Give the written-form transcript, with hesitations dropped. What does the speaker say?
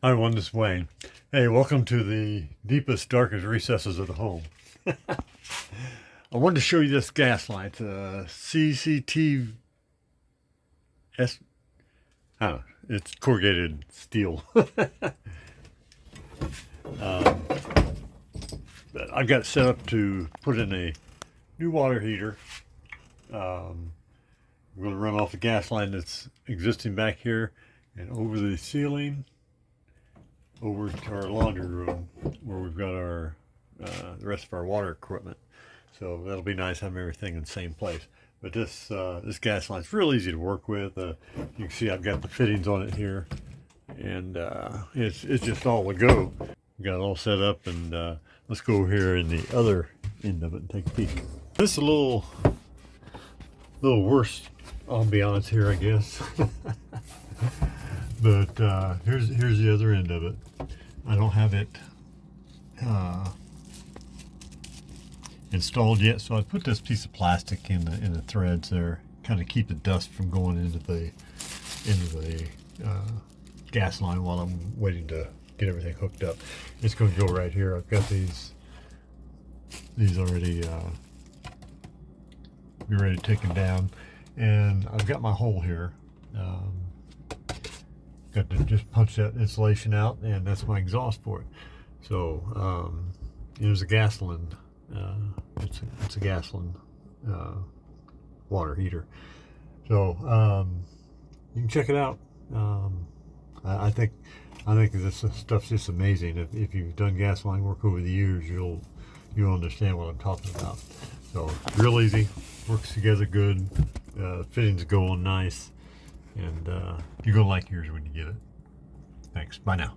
Hi everyone, this is Wayne. Hey, welcome to the deepest, darkest recesses of the home. I wanted to show you this gas line. It's a CCTV. I don't know, it's corrugated steel. But I've got it set up to put in a new water heater. I'm going to run off the gas line that's existing back here and over the ceiling over to our laundry room where we've got our the rest of our water equipment. So that'll be nice having everything in the same place. But this gas line's real easy to work with. You can see I've got the fittings on it here, and it's just all to go. Got it all set up, and let's go over here in the other end of it and take a peek. This is a little worse ambiance here, I guess. But here's the other end of it. I don't have it installed yet, so I put this piece of plastic in the threads there, kind of keep the dust from going into the gas line while I'm waiting to get everything hooked up. It's going to go right here. I've got these already be ready taken down, and I've got my hole here. Got to just punch that insulation out, and that's my exhaust for it. So there's a Gasoline. It's a Gasoline water heater. So you can check it out. I think this stuff's just amazing. If you've done gas line work over the years, you'll understand what I'm talking about. So real easy, works together good. Fittings go on nice. And you're going to like yours when you get it. Thanks. Bye now.